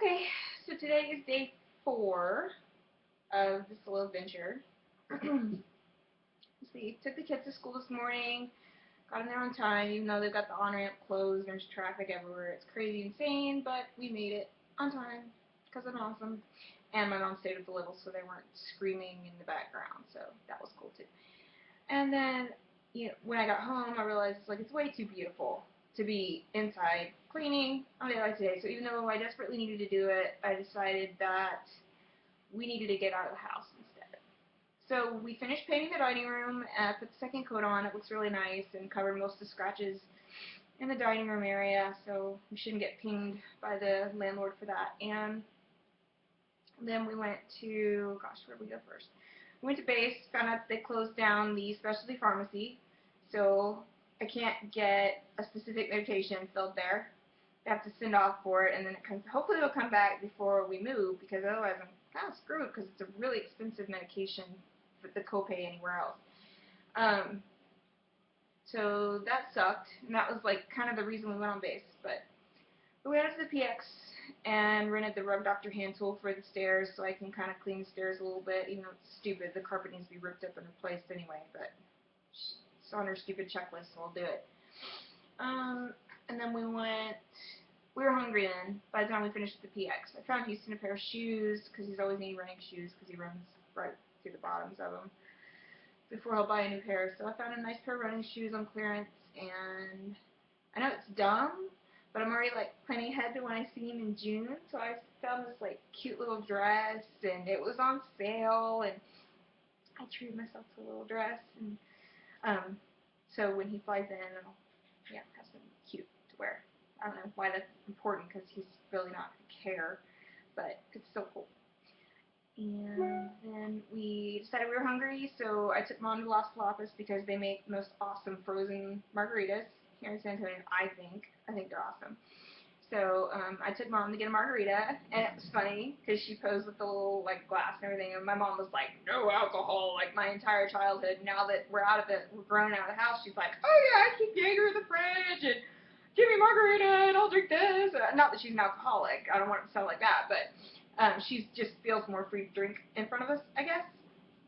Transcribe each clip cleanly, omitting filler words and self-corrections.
Okay, so today is day 4 of this little adventure. Let's see, took the kids to school this morning, got them there on time, even though they've got the on-ramp closed, there's traffic everywhere. It's crazy insane, but we made it on time because I'm awesome. And my mom stayed with the little, so they weren't screaming in the background, so that was cool too. And then, when I got home, I realized it's way too beautiful to be inside cleaning on a day like today. So even though I desperately needed to do it, I decided that we needed to get out of the house instead. So we finished painting the dining room, put the second coat on. It looks really nice and covered most of the scratches in the dining room area, so we shouldn't get pinged by the landlord for that. And then we went to, where did we go first? We went to base, found out that they closed down the specialty pharmacy, so I can't get a specific medication filled there. They have to send off for it, and then hopefully it'll come back before we move, because otherwise I'm kind of screwed, because it's a really expensive medication with the copay anywhere else. So that sucked, and that was kind of the reason we went on base. But we went out to the PX and rented the Rug Doctor hand tool for the stairs, so I can kind of clean the stairs a little bit, even though it's stupid. The carpet needs to be ripped up and replaced anyway, but it's on her stupid checklist, so I'll do it. And then we were hungry then, by the time we finished the PX. I found Houston a pair of shoes, because he's always needing running shoes, because he runs right through the bottoms of them, before he'll buy a new pair. So I found a nice pair of running shoes on clearance, and I know it's dumb, but I'm already planning ahead to when I see him in June, so I found this cute little dress, and it was on sale, and I treated myself to a little dress, and so when he flies in, I'll have something cute to wear. I don't know why that's important, because he's really not going to care, but it's still cool. And then we decided we were hungry, so I took Mom to Las Palapas because they make the most awesome frozen margaritas here in San Antonio, I think. I think they're awesome. So I took Mom to get a margarita, and it was funny because she posed with the little glass and everything, and my mom was like, no alcohol, my entire childhood. Now that we're grown out of the house, she's like, oh yeah, I keep Jaeger in the fridge, and give me margarita, and I'll drink this. Not that she's an alcoholic, I don't want it to sound like that, but she just feels more free to drink in front of us, I guess,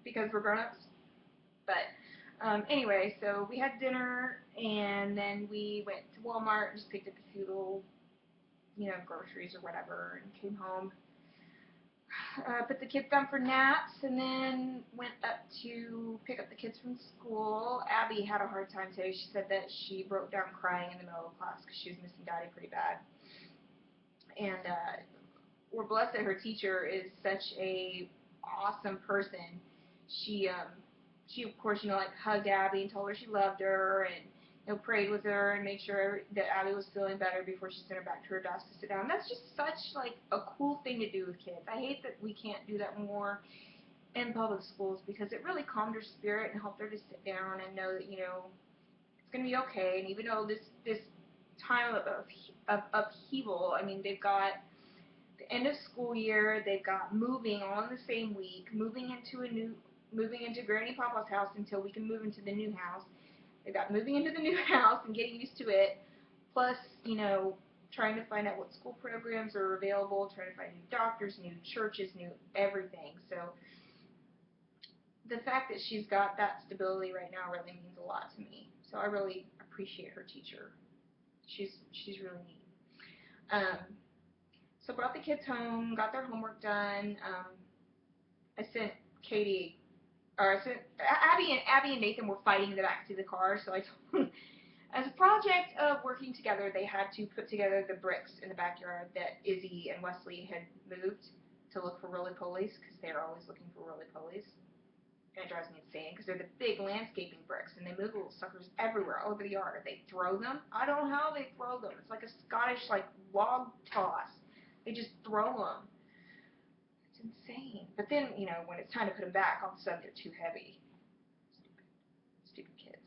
because we're grown-ups. But anyway, so we had dinner, and then we went to Walmart and just picked up a few little, groceries or whatever, and came home. Put the kids down for naps, and then went up to pick up the kids from school. Abby had a hard time today. She said that she broke down crying in the middle of class because she was missing Daddy pretty bad. And we're blessed that her teacher is such a awesome person. She of course hugged Abby and told her she loved her, and prayed with her and made sure that Abby was feeling better before she sent her back to her desk to sit down. That's just such a cool thing to do with kids. I hate that we can't do that more in public schools, because it really calmed her spirit and helped her to sit down and know that it's going to be okay. And even though this time of upheaval, I mean, they've got the end of school year, they've got moving all in the same week, moving into Granny Papa's house until we can move into the new house. They've got moving into the new house and getting used to it, plus, trying to find out what school programs are available, trying to find new doctors, new churches, new everything. So the fact that she's got that stability right now really means a lot to me. So I really appreciate her teacher. She's really neat. So brought the kids home, got their homework done. I sent Abby and Nathan were fighting in the backseat of the car, so I told them, as a project of working together, they had to put together the bricks in the backyard that Izzy and Wesley had moved to look for roly-polies, because they're always looking for roly-polies. And it drives me insane, because they're the big landscaping bricks, and they move little suckers everywhere, all over the yard. They throw them. I don't know how they throw them. It's like a Scottish, log toss. They just throw them. It's insane. But then, when it's time to put them back, all of a sudden they're too heavy. Stupid kids.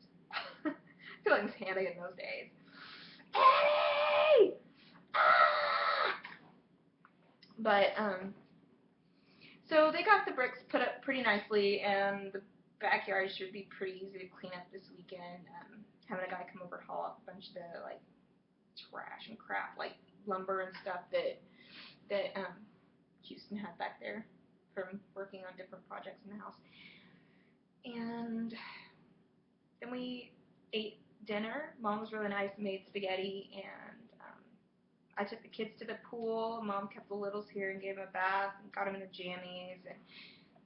I feel like Miss Hannah in those days. Annie! Ah! But, so they got the bricks put up pretty nicely, and the backyard should be pretty easy to clean up this weekend. Having a guy come over and haul up a bunch of the, trash and crap, lumber and stuff that that Houston had back there from working on different projects in the house. And then we ate dinner. Mom was really nice and made spaghetti, and I took the kids to the pool. Mom kept the littles here and gave them a bath and got them in their jammies, and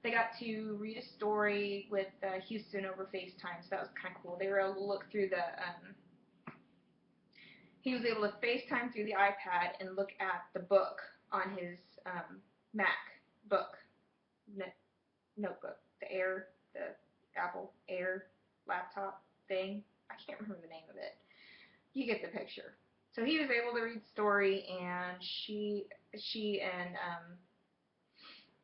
they got to read a story with Houston over FaceTime, so that was kind of cool. They were able to look through the he was able to FaceTime through the iPad and look at the book on his Mac book, notebook, the Apple Air laptop thing. I can't remember the name of it. You get the picture. So he was able to read the story, and she and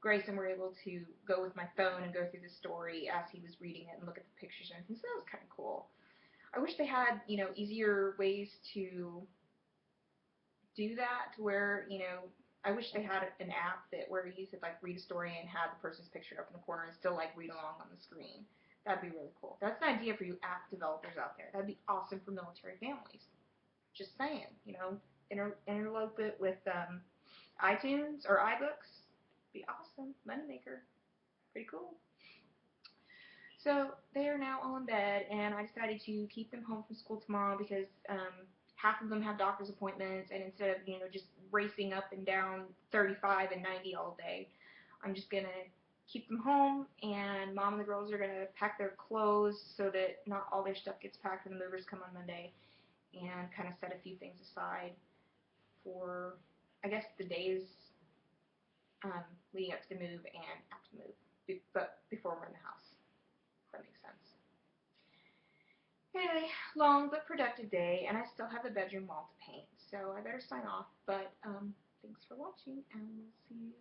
Grayson were able to go with my phone and go through the story as he was reading it and look at the pictures and everything. So that was kind of cool. I wish they had, easier ways to do that, to where, I wish they had an app where you could like read a story and have the person's picture up in the corner and still like read along on the screen. That'd be really cool. That's an idea for you app developers out there. That'd be awesome for military families. Just saying, interlope it with iTunes or iBooks. Be awesome. Moneymaker. Pretty cool. So they are now all in bed, and I decided to keep them home from school tomorrow because half of them have doctor's appointments, and instead of just racing up and down 35 and 90 all day, I'm just gonna keep them home, and Mom and the girls are gonna pack their clothes so that not all their stuff gets packed when the movers come on Monday, and kind of set a few things aside for, I guess, the days leading up to the move and after the move, but before we're in the house. If that makes sense. Anyway, long but productive day, and I still have the bedroom wall to paint, so I better sign off. But thanks for watching, and we'll see you